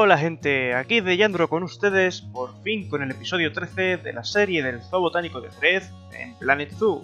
Hola gente, aquí de Yandro con ustedes, por fin con el episodio 13 de la serie del Zoo Botánico de Jerez en Planet Zoo.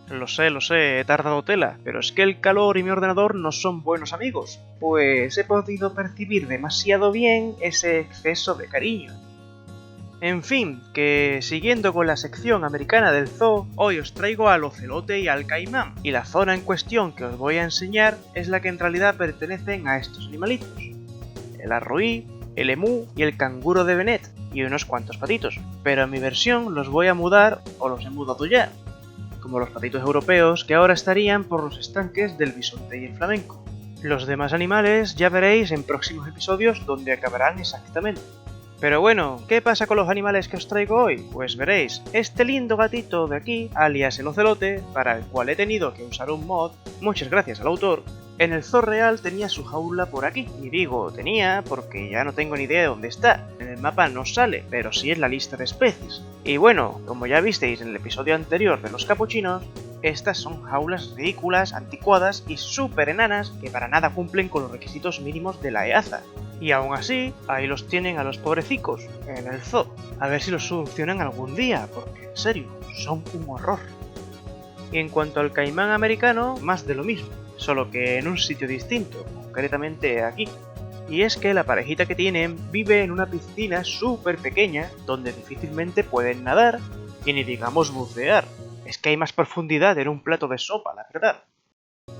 Lo sé, he tardado tela, pero es que el calor y mi ordenador no son buenos amigos, pues he podido percibir demasiado bien ese exceso de cariño. En fin, que siguiendo con la sección americana del zoo, hoy os traigo al ocelote y al caimán, y la zona en cuestión que os voy a enseñar es la que en realidad pertenecen a estos animalitos. El arruí, el emú y el canguro de Bennett, y unos cuantos patitos, pero en mi versión los voy a mudar o los he mudado ya, como los patitos europeos que ahora estarían por los estanques del bisonte y el flamenco. Los demás animales ya veréis en próximos episodios dónde acabarán exactamente. Pero bueno, ¿qué pasa con los animales que os traigo hoy? Pues veréis, este lindo gatito de aquí, alias el ocelote, para el cual he tenido que usar un mod, muchas gracias al autor, en el zoo real tenía su jaula por aquí. Y digo tenía porque ya no tengo ni idea de dónde está. En el mapa no sale, pero sí en la lista de especies. Y bueno, como ya visteis en el episodio anterior de los capuchinos, estas son jaulas ridículas, anticuadas y súper enanas que para nada cumplen con los requisitos mínimos de la EAZA. Y aún así, ahí los tienen a los pobrecicos, en el zoo. A ver si los solucionan algún día, porque en serio, son un horror. Y en cuanto al caimán americano, más de lo mismo, solo que en un sitio distinto, concretamente aquí. Y es que la parejita que tienen vive en una piscina súper pequeña, donde difícilmente pueden nadar, y ni digamos bucear. Es que hay más profundidad en un plato de sopa, la verdad.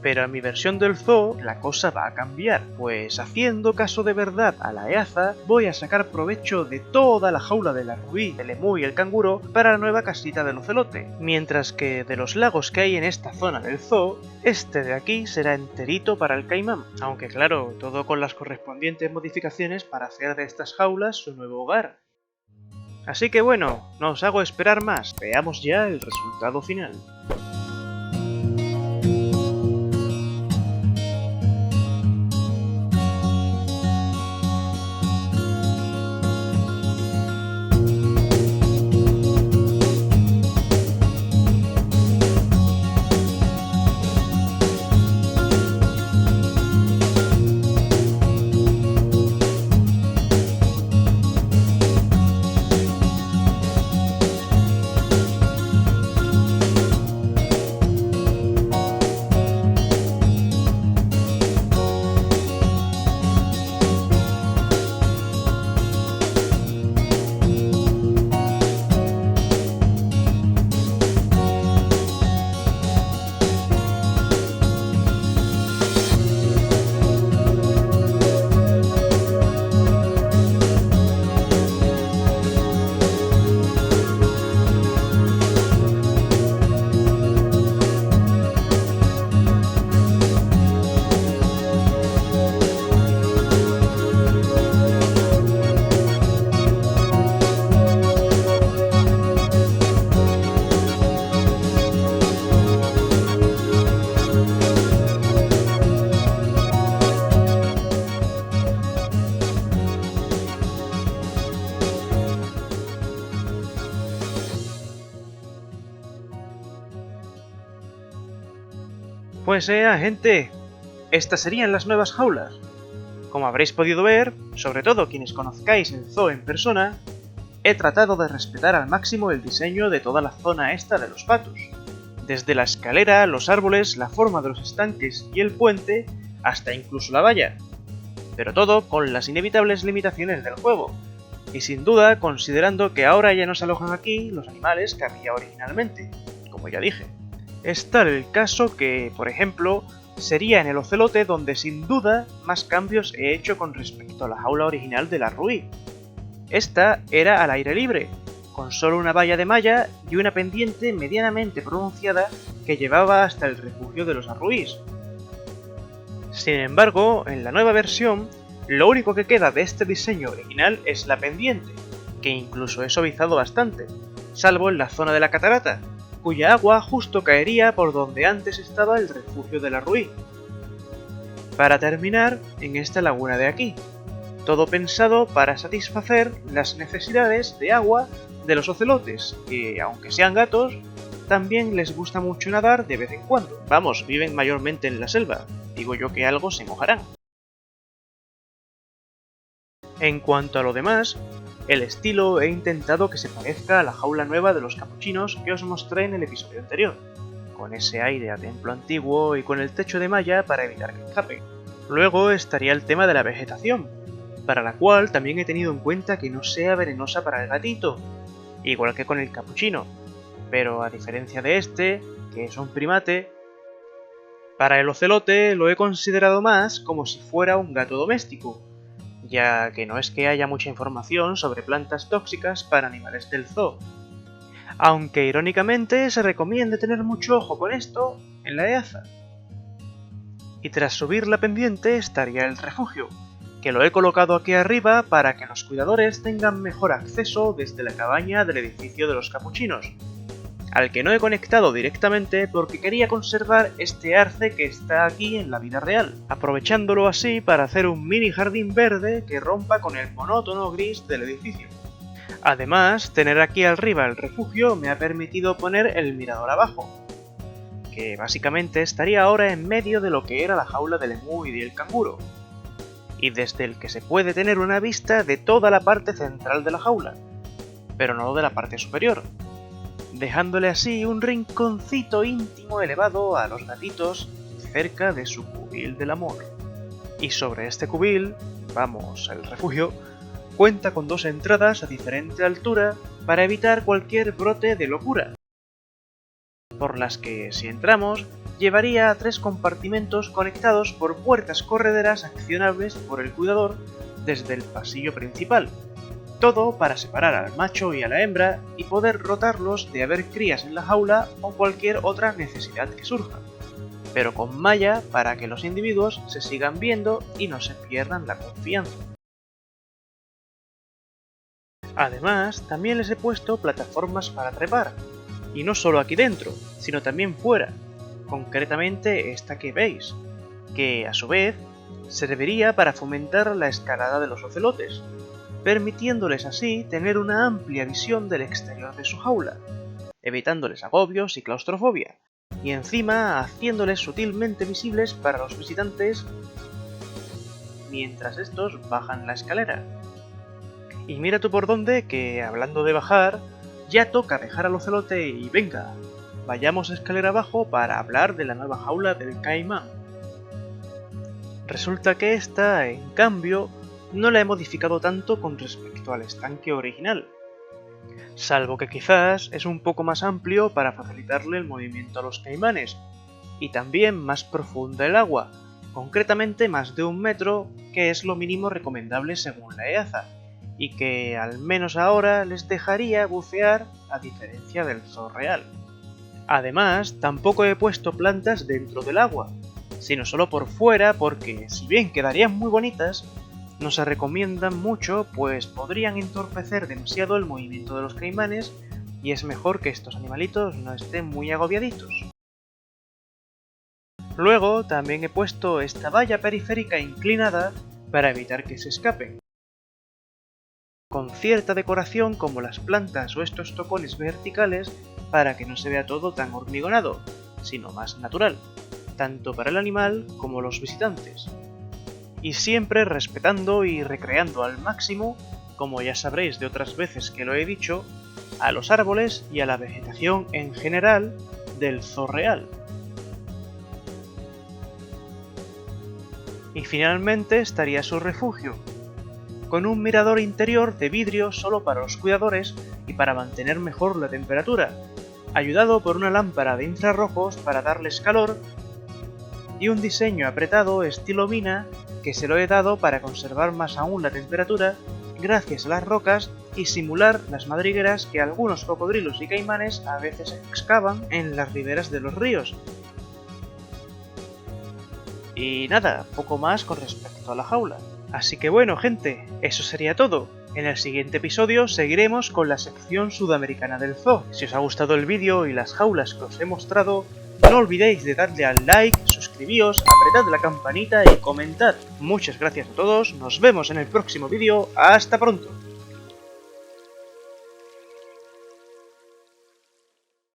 Pero en mi versión del zoo la cosa va a cambiar, pues haciendo caso de verdad a la EAZA, voy a sacar provecho de toda la jaula del arruí, el emú y el canguro para la nueva casita del ocelote, mientras que de los lagos que hay en esta zona del zoo, este de aquí será enterito para el caimán, aunque claro, todo con las correspondientes modificaciones para hacer de estas jaulas su nuevo hogar. Así que bueno, no os hago esperar más, veamos ya el resultado final. Pues gente, estas serían las nuevas jaulas. Como habréis podido ver, sobre todo quienes conozcáis el zoo en persona, he tratado de respetar al máximo el diseño de toda la zona esta de los patos. Desde la escalera, los árboles, la forma de los estanques y el puente, hasta incluso la valla. Pero todo con las inevitables limitaciones del juego. Y sin duda considerando que ahora ya no se alojan aquí los animales que había originalmente, como ya dije. Es tal el caso que, por ejemplo, sería en el ocelote donde sin duda más cambios he hecho con respecto a la jaula original del arruí. Esta era al aire libre, con solo una valla de malla y una pendiente medianamente pronunciada que llevaba hasta el refugio de los arruís. Sin embargo, en la nueva versión, lo único que queda de este diseño original es la pendiente, que incluso he suavizado bastante, salvo en la zona de la catarata, cuya agua justo caería por donde antes estaba el refugio del arruí. Para terminar, en esta laguna de aquí, todo pensado para satisfacer las necesidades de agua de los ocelotes, que aunque sean gatos, también les gusta mucho nadar de vez en cuando. Vamos, viven mayormente en la selva, digo yo que algo se mojarán. En cuanto a lo demás, el estilo he intentado que se parezca a la jaula nueva de los capuchinos que os mostré en el episodio anterior, con ese aire a templo antiguo y con el techo de malla para evitar que escape. Luego estaría el tema de la vegetación, para la cual también he tenido en cuenta que no sea venenosa para el gatito, igual que con el capuchino, pero a diferencia de este, que es un primate, para el ocelote lo he considerado más como si fuera un gato doméstico, ya que no es que haya mucha información sobre plantas tóxicas para animales del zoo, aunque irónicamente se recomienda tener mucho ojo con esto en la EAZA. Y tras subir la pendiente estaría el refugio, que lo he colocado aquí arriba para que los cuidadores tengan mejor acceso desde la cabaña del edificio de los capuchinos, al que no he conectado directamente porque quería conservar este arce que está aquí en la vida real, aprovechándolo así para hacer un mini jardín verde que rompa con el monótono gris del edificio. Además, tener aquí arriba el refugio me ha permitido poner el mirador abajo, que básicamente estaría ahora en medio de lo que era la jaula del emú y del canguro, y desde el que se puede tener una vista de toda la parte central de la jaula, pero no de la parte superior, dejándole así un rinconcito íntimo elevado a los gatitos cerca de su cubil del amor. Y sobre este cubil, vamos, el refugio, cuenta con 2 entradas a diferente altura para evitar cualquier brote de locura, por las que, si entramos, llevaría a 3 compartimentos conectados por puertas correderas accionables por el cuidador desde el pasillo principal, todo para separar al macho y a la hembra y poder rotarlos de haber crías en la jaula o cualquier otra necesidad que surja, pero con malla para que los individuos se sigan viendo y no se pierdan la confianza. Además, también les he puesto plataformas para trepar, y no solo aquí dentro, sino también fuera, concretamente esta que veis, que a su vez serviría para fomentar la escalada de los ocelotes, permitiéndoles así tener una amplia visión del exterior de su jaula, evitándoles agobios y claustrofobia, y encima haciéndoles sutilmente visibles para los visitantes mientras estos bajan la escalera. Y mira tú por dónde que, hablando de bajar, ya toca dejar al ocelote y venga, vayamos escalera abajo para hablar de la nueva jaula del caimán. Resulta que esta, en cambio, no la he modificado tanto con respecto al estanque original, salvo que quizás es un poco más amplio para facilitarle el movimiento a los caimanes, y también más profunda el agua, concretamente más de 1 metro, que es lo mínimo recomendable según la EAZA, y que al menos ahora les dejaría bucear a diferencia del zoo real. Además, tampoco he puesto plantas dentro del agua, sino solo por fuera porque, si bien quedarían muy bonitas, no se recomiendan mucho pues podrían entorpecer demasiado el movimiento de los caimanes y es mejor que estos animalitos no estén muy agobiaditos. Luego también he puesto esta valla periférica inclinada para evitar que se escapen, con cierta decoración como las plantas o estos tocones verticales para que no se vea todo tan hormigonado, sino más natural, tanto para el animal como los visitantes. Y siempre respetando y recreando al máximo, como ya sabréis de otras veces que lo he dicho, a los árboles y a la vegetación en general del zoo real. Y finalmente estaría su refugio, con un mirador interior de vidrio solo para los cuidadores y para mantener mejor la temperatura, ayudado por una lámpara de infrarrojos para darles calor y un diseño apretado estilo mina que se lo he dado para conservar más aún la temperatura gracias a las rocas y simular las madrigueras que algunos cocodrilos y caimanes a veces excavan en las riberas de los ríos. Y nada, poco más con respecto a la jaula. Así que bueno, gente, eso sería todo. En el siguiente episodio seguiremos con la sección sudamericana del zoo. Si os ha gustado el vídeo y las jaulas que os he mostrado, no olvidéis de darle al like, suscribíos, apretad la campanita y comentad. Muchas gracias a todos, nos vemos en el próximo vídeo, ¡hasta pronto!